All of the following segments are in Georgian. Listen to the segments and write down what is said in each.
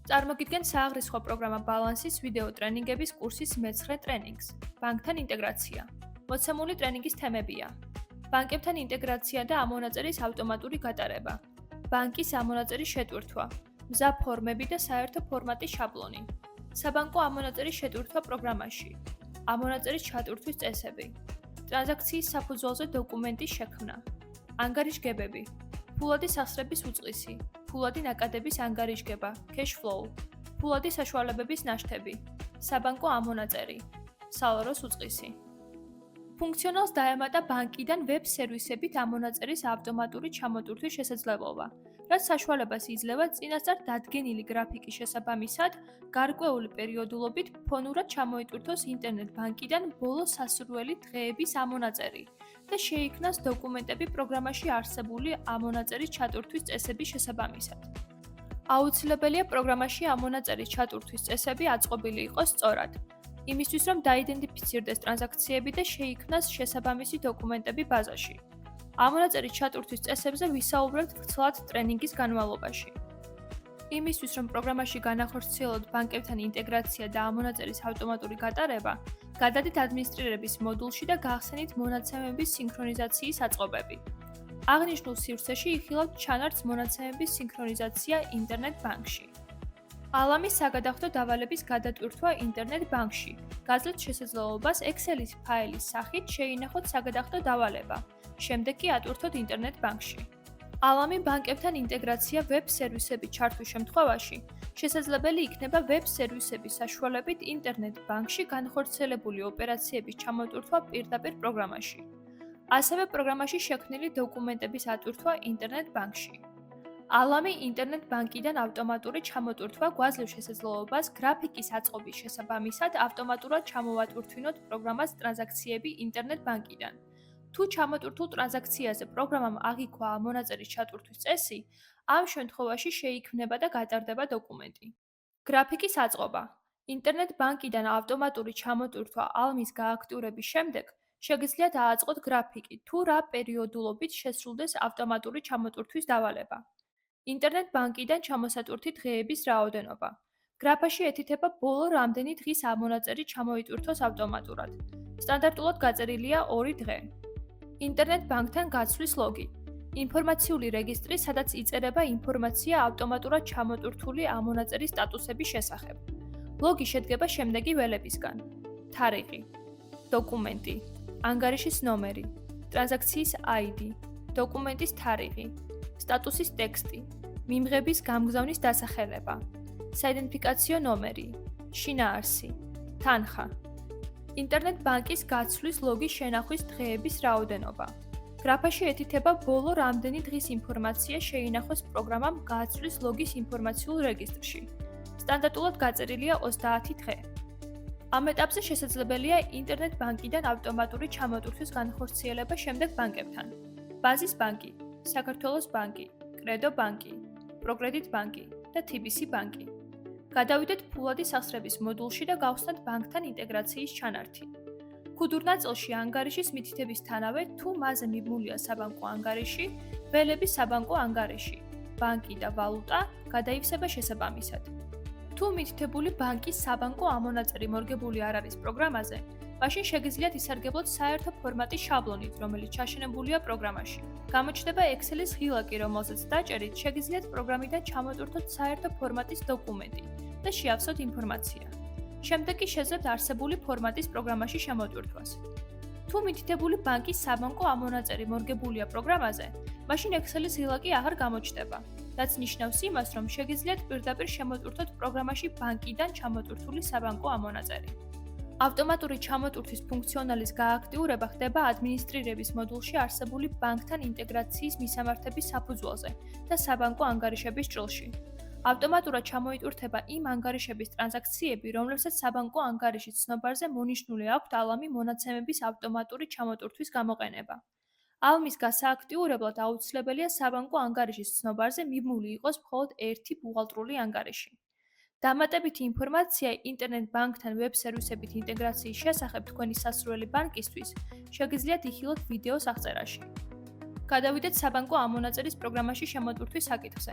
წარმოგიდგენთ სააღრიცხვო პროგრამა ბალანსის ვიდეო ტრენინგების კურსის მე-9 ტრენინგს. ბანკთან ინტეგრაცია. მოცემული ტრენინგის თემებია: ბანკებთან ინტეგრაცია და ამონაწერის ავტომატური გატარება, ბანკის ამონაწერის შეტვირთვა, მზა ფორმები და საერთო ფორმატის შაბლონი, საბანკო ამონაწერის შეტვირთვა პროგრამაში, ამონაწერის ჩატვირთვის წესები, ტრანზაქციის საფუძველზე დოკუმენტის შექმნა, ანგარიშგებები, ფულადი სახსრების უწყისი, ფულადი ნაკადების ანგარიშგება, cash flow, ფულადი საშუალებების ნაშთები, საბანკო ამონაწერი, სალაროს უწყისი. ფუნქციონალს დაემატა ბანკიდან ვებ სერვისებით ამონაწერის ავტომატური ჩამოტვირთვის შესაძლებლობა, რაც საშუალებას იძლევა წინასწარ დადგენილი გრაფიკის შესაბამისად გარკვეული პერიოდულობით ფონურად ჩამოიტვირთოს ინტერნეტ ბანკიდან ბოლო სასურველი დღეების ამონაწერი და შეიქმნას დოკუმენტები პროგრამაში არსებული ამონაწერის ჩატვირთვის წესების შესაბამისად. აუცილებელია პროგრამაში ამონაწერის ჩატვირთვის წესები აწყობილი იყოს სწორად, იმისთვის რომ დაიდენტიფიცირდეს ტრანზაქციები და შეიქმნას შესაბამისი დოკუმენტები ბაზაში. ამონაწერის ჩატვირთვის წესებზე ვისაუბრებთ ვრცლად ტრენინგის განმავლობაში. იმისთვის რომ პროგრამაში განახორციელოთ ბანკებთან ინტეგრაცია და ამონაწერის ავტომატური გატარება, გადადით ადმინისტრირების მოდულში და გაახსენით მონაცემების სინქრონიზაციის აწყობები. აღნიშნულ სივრცეში იხილავთ ჩანართს მონაცემების სინქრონიზაცია ინტერნეტ ბანკში. ალამის საგადახდო დავალების გადატვირთვა ინტერნეტ ბანკში. გაძლევთ შესაძლებლობას Excel-ის ფაილის სახით შეინახოთ საგადახდო დავალება, შემდეგ კი ატვირთოთ ინტერნეტ ბანკში. ალამი ბანკებთან ინტეგრაცია ვებ სერვისებით ჩართვის შემთხვევაში შესაძლებელი იქნება ვებ სერვისების საშუალებით ინტერნეტ ბანკში განხორციელებული ოპერაციების ჩამოტვირთვა პირდაპირ პროგრამაში. ასევე პროგრამაში შექმნილი დოკუმენტების ატვირთვა ინტერნეტ ბანკში. ალამი ინტერნეტ ბანკიდან ავტომატური ჩამოტვირთვა გვაძლევს შესაძლებლობას გრაფიკის აწყობის შესაბამისად ავტომატურად ჩამოვატვირთვინოთ პროგრამას ტრანზაქციები ინტერნეტ ბანკიდან. თუ ჩამოტვირთულ ტრანზაქციაზე პროგრამამ აღიქვა ამონაწერის ჩატვირთვის წესი, ამ შემთხვევაში შეიქმნება და გატარდება დოკუმენტი. გრაფიკის აწყობა. ინტერნეტ ბანკიდან ავტომატური ჩამოტვირთვა ალმის გააქტიურების შემდეგ შეგიძლიათ ააწყოთ გრაფიკი, თუ რა პერიოდულობით შესრულდეს ავტომატური ჩამოტვირთვის დავალება. ინტერნეტ ბანკიდან ჩამოსატვირთი დღეების რაოდენობა. გრაფაში ეთითება ბოლო რამდენი დღის ამონაწერი ჩამოიტვირთოს ავტომატურად. სტანდარტულად გაწერილია 2 დღე. ინტერნეტ ბანკთან გაცვლის ლოგი. ინფორმაციული რეგისტრი, სადაც იწერება ინფორმაცია ავტომატურად ჩამოტვირთული ამონაწერის სტატუსების შესახებ. ლოგი შედგება შემდეგი ველებისგან: თარიღი, დოკუმენტი, ანგარიშის ნომერი, ტრანზაქციის ID, დოკუმენტის თარიღი, სტატუსის ტექსტი, მიმღების გამგზავნის დასახელება, საიდენტიფიკაციო ნომერი, შინაარსი, თანხა. ინტერნეტ ბანკის გაცვლის ლოგის შენახვის დღეების რაოდენობა. გრაფაში ეთითება ბოლო რამდენი დღის ინფორმაცია შეინახოს პროგრამამ გაცვლის ლოგის ინფორმაციულ რეგისტრში. სტანდარტულად გაწერილია 30 დღე. ამ ეტაპზე შესაძლებელია ინტერნეტ ბანკიდან ავტომატური ჩამოტვირთვის განხორციელება შემდეგ ბანკებთან: ბაზის ბანკი, საქართველოს ბანკი, კრედო ბანკი, პროკრედიტ ბანკი და TBC ბანკი. გადავიდეთ ფულადი სახსრების მოდულში და გავხსნათ ბანკთან ინტეგრაციის ჩანართი. ქუდურ ნაწილში ანგარიშის მითითებისთანავე, თუ მასზე მიბმულია საბანკო ანგარიში, ველების საბანკო ანგარიში, ბანკი და ვალუტა გადაივსება შესაბამისად. თუ მითითებული ბანკის საბანკო ამონაწერი მორგებული არ არის პროგრამაზე, მაშინ შეგიძლიათ ისარგებლოთ საერთო ფორმატის შაბლონით, რომელიც ჩაშენებულია პროგრამაში. გამოჩნდება Excel-ის ღილაკი, რომელზეც დაჭერით შეგიძლიათ პროგრამიდან ჩამოტვირთოთ საერთო ფორმატის დოკუმენტი და შეავსოთ ინფორმაცია. შემდეგ კი შეძლებთ არსებული ფორმატის პროგრამაში შემოტვირთვას. თუ მითითებული ბანკის საბანკო ამონაწერი მორგებულია პროგრამაზე, მაშინ Excel-ის ღილაკი აღარ გამოჩნდება, რაც ნიშნავს იმას, რომ შეგიძლიათ პირდაპირ შემოტვირთოთ პროგრამაში ბანკიდან ჩამოტვირთული საბანკო ამონაწერი. ავტომატური ჩამოტვირთვის ფუნქციონალის გააქტიურება ხდება ადმინისტრირების მოდულში არსებული ბანკთან ინტეგრაციის მისამართების საფუძველზე და საბანკო ანგარიშების ჭრილში. ავტომატურად ჩამოიტვირთება იმ ანგარიშების ტრანზაქციები, რომლებსაც საბანკო ანგარიშის ცნობარზე მონიშნული აქვთ ალამი მონაცემების ავტომატური ჩამოტვირთვის გამოყენება. ალმის გასააქტიურებლად აუცილებელია საბანკო ანგარიშის ცნობარზე მიბმული იყოს მხოლოდ ერთი ბუღალტრული ანგარიში. დამატებითი ინფორმაცია ინტერნეტ ბანკთან ვებ სერვისებით ინტეგრაციის შესახებ თქვენი სასურველი ბანკისთვის შეგიძლიათ იხილოთ ვიდეოს აღწერაში. გადავიდეთ საბანკო ამონაწერის პროგრამაში შემოტვირთვის საკითხზე.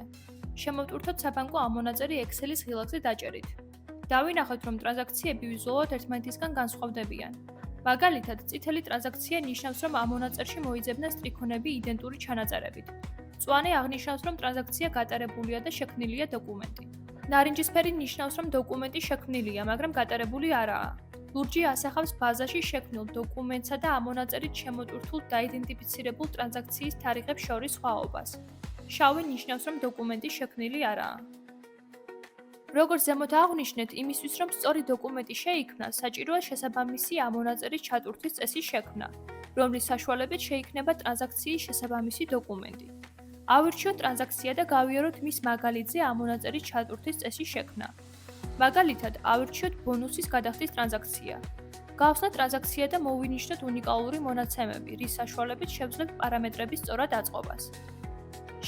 შემოვტვირთოთ საბანკო ამონაწერი Excel-ის ღილაკზე დაჭერით. დავინახოთ, რომ ტრანზაქციები ვიზუალურად ერთმანეთისგან განსხვავდებიან. მაგალითად, წითელი ტრანზაქცია ნიშნავს, რომ ამონაწერში მოიძებნა სტრიქონები იდენტური ჩანაწერებით. მწვანე აღნიშნავს, რომ ტრანზაქცია გატარებულია და შექმნილია დოკუმენტი. ნარინჯისფერი ნიშნავს, რომ დოკუმენტი შექმნილია, მაგრამ გატარებული არაა. ლურჯი ასახავს ბაზაში შექმნილ დოკუმენტსა და ამონაწერით შემოტვირთულ დაიდენტიფიცირებულ ტრანზაქციის თარიღებს შორის სხვაობას. შავი ნიშნავს, რომ დოკუმენტი შექმნილი არაა. როგორც ზემოთ აღვნიშნეთ, იმისთვის, რომ სწორი დოკუმენტი შეიქმნას, საჭიროა შესაბამისი ამონაწერის ჩატვირთვის წესი შექმნა, რომლის საშუალებით შეიქმნება ტრანზაქციის შესაბამისი დოკუმენტი. ავირჩიოთ ტრანზაქცია და გავიაროთ მის მაგალითზე ამონაწერის ჩატვირთვის წესის შექმნა. მაგალითად, ავირჩიოთ ბონუსის გადახდის ტრანზაქცია. გავხსნათ ტრანზაქცია და მოვინიშნოთ უნიკალური მონაცემები, რის საშუალებით შევძლებთ პარამეტრების სწორად აწყობას.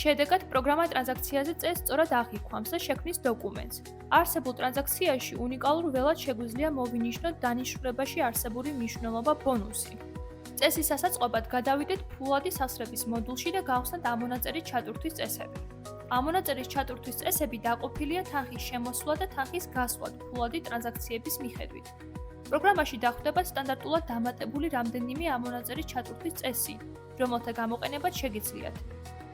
შედეგად, პროგრამა ტრანზაქციაზე წესს სწორად აღიქვამს და შექმნის დოკუმენტს. არსებულ ტრანზაქციაში უნიკალურ ველად შეგვიძლია მოვინიშნოთ დანიშნულებაში არსებული მნიშვნელობა ბონუსი. წესის ასაწყობად გადავიდეთ ფულადი სახსრების მოდულში და გავხსნათ ამონაწერის ჩატვირთვის წესები. ამონაწერის ჩატვირთვის წესები დაყოფილია თანხის შემოსვლა და თანხის გასვლად ფულადი ტრანზაქციების მიხედვით. პროგრამაში დახვდება სტანდარტულად დამატებული რამდენიმე ამონაწერის ჩატვირთვის წესი, რომელთა გამოყენებაც შეგიძლიათ.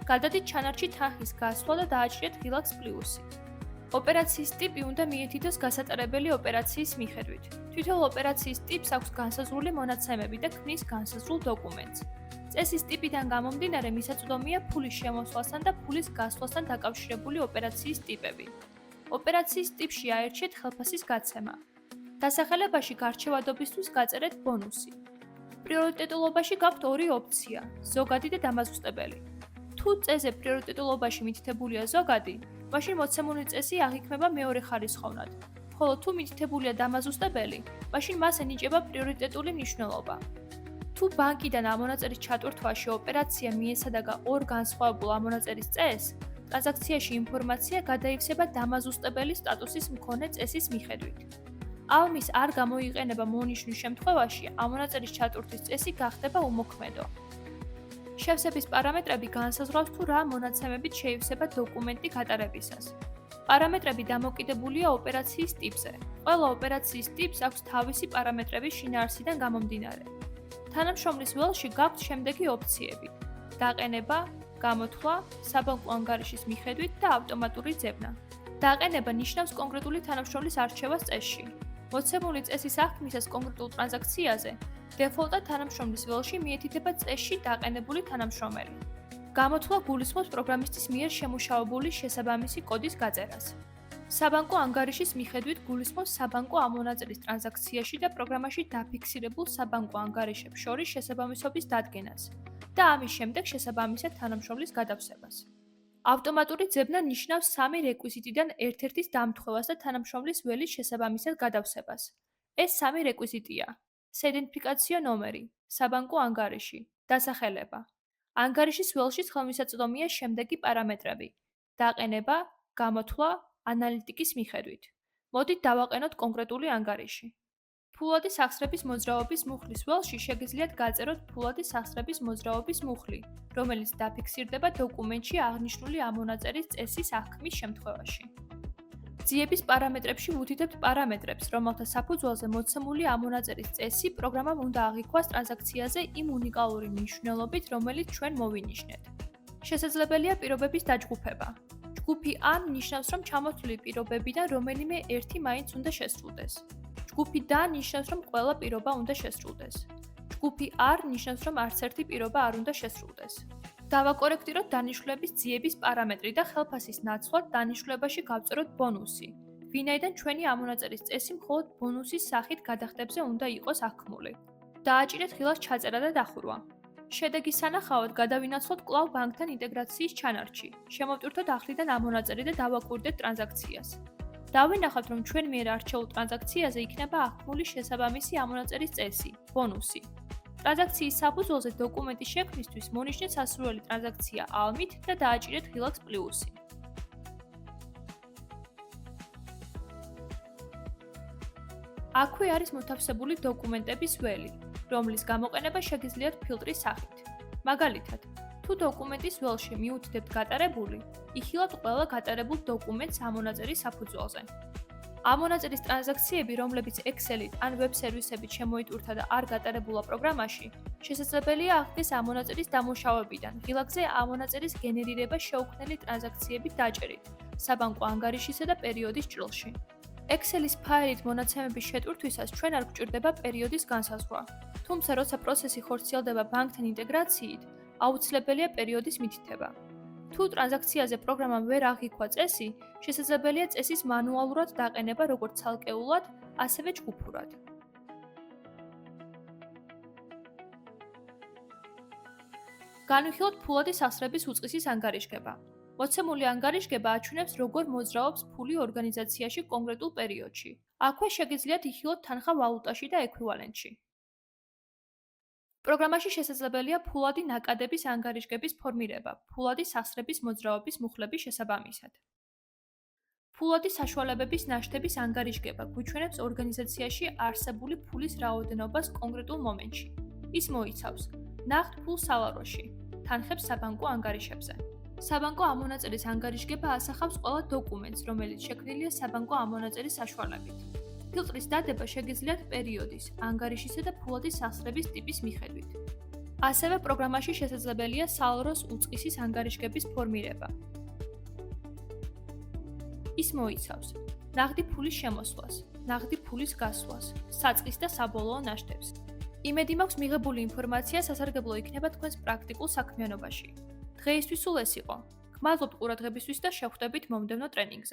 გადადით ჩანართში თანხის გასვლა და დააჭრეთ ღილაკს პლუსი. ოპერაციის ტიპი უნდა მიეთითოს გასატარებელი ოპერაციის მიხედვით. თითოეულ ოპერაციის ტიპს აქვს განსაზღვრული მონაცემები და ქმნის განსაზღვრულ დოკუმენტს. წესის ტიპიდან გამომდინარე, მისაწვდომია ფულის შემოსვლასთან და ფულის გასვლასთან დაკავშირებული ოპერაციის ტიპები. ოპერაციის ტიპში აერჩიეთ ხელფასის გაცემა. დასახელებაში გარჩევადობისთვის გაწერეთ ბონუსი. პრიორიტეტულობაში გაქვთ ორი ოპცია: ზოგადი და დამაზუსტებელი. თუ წესზე პრიორიტეტულობაში მითითებულია ზოგადი, მაშინ მოცემული წესი აღიქმება მეორე ხარისხოვნად, ხოლო თუ მითითებულია დამაზუსტებელი, მაშინ მას ენიჭება პრიორიტეტული მნიშვნელობა. თუ ბანკიდან ამონაწერის ჩატვირთვაში ოპერაცია მიესადაგა ორ განსხვავებულ ამონაწერის წესს, ტრანზაქციაში ინფორმაცია გადაივსება დამაზუსტებელი სტატუსის მქონე წესის მიხედვით. ალმის არ გამოიყენება მონიშნვის შემთხვევაში, ამონაწერის ჩატვირთვის წესი გახდება უმოქმედო. შევსების პარამეტრები განსაზღვრავს, თუ რა მონაცემებით შეივსება დოკუმენტი გატარებისას. პარამეტრები დამოკიდებულია ოპერაციის ტიპზე. ყველა ოპერაციის ტიპს აქვს თავისი პარამეტრების შინაარსიდან გამომდინარე. თანამშრომლის ველში გაქვთ შემდეგი ოპციები: დაყენება, გამოთვლა, საბანკო ანგარიშის მიხედვით და ავტომატური ძებნა. დაყენება ნიშნავს კონკრეტული თანამშრომლის არჩევას წესში. მოცემული წესის აღქმისას კონკრეტულ ტრანზაქციაზე დეფოლტად თანამშრომლის ველში მიეთითება წესში დაყენებული თანამშრომელი. გამოთვლა გულისხმობს პროგრამისტის მიერ შემუშავებული შესაბამისი კოდის გაწერას. საბანკო ანგარიშის მიხედვით გულისხმობს საბანკო ამონაწერის ტრანზაქციაში და პროგრამაში დაფიქსირებულ საბანკო ანგარიშებს შორის შესაბამისობის დადგენას და ამის შემდეგ შესაბამისად თანამშრომლის გადავსებას. ავტომატური ძებნა ნიშნავს სამი რეკვიზიტიდან ერთ-ერთის დამთხოვას და თანამშრომლის ველის შესაბამისად გადავსებას. ეს სამი რეკვიზიტია: საიდენტიფიკაციო ნომერი, საბანკო ანგარიში, დასახელება. ანგარიშის ველში ხელმისაწვდომია შემდეგი პარამეტრები: დაყენება, გამოთვლა, ანალიტიკის მიხედვით. მოდით დავაყენოთ კონკრეტული ანგარიში. ფულადი სახსრების მოძრაობის მუხლის ველში შეგიძლიათ გაწეროთ ფულადი სახსრების მოძრაობის მუხლი, რომელიც დაფიქსირდება დოკუმენტში აღნიშნული ამონაწერის წესის აღქმის შემთხვევაში. ძიების პარამეტრებში ვუთითებთ პარამეტრებს, რომელთა საფუძველზე მოცემული ამონაწერის წესი პროგრამამ უნდა აღიქვას ტრანზაქციაზე იმ უნიკალური მნიშვნელობით, რომელიც ჩვენ მოვინიშნეთ. შესაძლებელია პირობების დაჯგუფება. ჯგუფი A ნიშნავს, რომ ჩამოთვლილი პირობებიდან რომელიმე ერთი მაინც უნდა შესრულდეს. ჯგუფი D ნიშნავს, რომ ყველა პირობა უნდა შესრულდეს. ჯგუფი R ნიშნავს, რომ არც ერთი პირობა არ უნდა შესრულდეს. დავაკორექტიროთ დანიშნულების ძიების პარამეტრი და ხელფასის ნაცვლად დანიშნულებაში გავწეროთ ბონუსი, ვინაიდან ჩვენი ამონაწერის წესი მხოლოდ ბონუსის სახით გადახდებზე უნდა იყოს აღქმული. დააჭირეთ ღილას ჩაწერა და დახურვა. შედეგის სანახავად გადავინაცვლოთ კვლავ ბანკთან ინტეგრაციის ჩანართში. შემოვტვირთოთ ახლიდან ამონაწერი და დავაკვირდეთ ტრანზაქციას. დავინახავთ, რომ ჩვენ მიერ არჩეულ ტრანზაქციაზე იქნება აღქმული შესაბამისი ამონაწერის წესი, ბონუსი. ტრანზაქციის საფუძველზე დოკუმენტის შექმნისთვის მონიშნეთ სასურველი ტრანზაქცია ალმით და დააჭირეთ ღილაკს პლუსი. აქვე არის მოთავსებული დოკუმენტების ველი, რომლის გამოყენება შეგიძლიათ ფილტრის სახით. მაგალითად, თუ დოკუმენტის ველში მიუთითებთ გატარებული, იხილავთ ყველა გატარებულ დოკუმენტს ამონაწერის საფუძველზე. ამონაწერის ტრანზაქციები, რომლებიც Excel-ით ან ვებ სერვისებით შემოიტვირთა და არ გატარებულა პროგრამაში, შესაძლებელია აღდგეს ამონაწერის დამუშავებიდან, ღილაკზე ამონაწერის გენერირება შეუქმნელი ტრანზაქციებით დაჭერით, საბანკო ანგარიშისა და პერიოდის ჭრილში. Excel-ის ფაილით მონაცემების შეტვირთვისას ჩვენ არ გვჭირდება პერიოდის განსაზღვრა, თუმცა როცა პროცესი ხორციელდება ბანკთან ინტეგრაციით, აუცილებელია პერიოდის მითითება. თუ ტრანზაქციაზე პროგრამამ ვერ აღიქვა წესი, შესაძლებელია წესის მანუალურად დაყენება როგორც ცალკეულად, ასევე ჯგუფურად. განვიხილოთ ფულადი სასრების უწყისის ანგარიშგება. მოცემული ანგარიშგება აჩვენებს, როგორ მოძრაობს ფული ორგანიზაციაში კონკრეტულ პერიოდში. აქვე შეგიძლიათ იხილოთ თანხა ვალუტაში და ექვივალენტში. პროგრამაში შესაძლებელია ფულადი ნაკადების ანგარიშგების ფორმირება, ფულადი სასრების მოძრაობის მუხლების შესაბამისად. ფულადი საშუალებების ნაშთების ანგარიშგება გვიჩვენებს ორგანიზაციაში არსებული ფულის რაოდენობას კონკრეტულ მომენტში. ის მოიცავს ნახტ ფულს სალაროში, თანხებს საბანკო ანგარიშებზე. საბანკო ამონაწერის ანგარიშგება ასახავს ყველა დოკუმენტს, რომელიც შექმნილია საბანკო ამონაწერის საშუალებით. ფილტრის დადება შეგიძლიათ პერიოდის, ანგარიშისა და ფულადი სასრების ტიპის მიხედვით. ასევე პროგრამაში შესაძლებელია სალაროს უწყისის ანგარიშგების ფორმირება. ის მოიცავს ნაღდი ფულის შემოსვლას, ნაღდი ფულის გასვლას, საწყის და საბოლოო ნაშთებს. იმედი მაქვს მიღებული ინფორმაცია სასარგებლო იქნება თქვენს პრაქტიკულ საქმიანობაში. დღეისთვის სულ ეს იყო. გმადლობთ ყურადღებისთვის და შევხვდებით მომდევნო ტრენინგზე.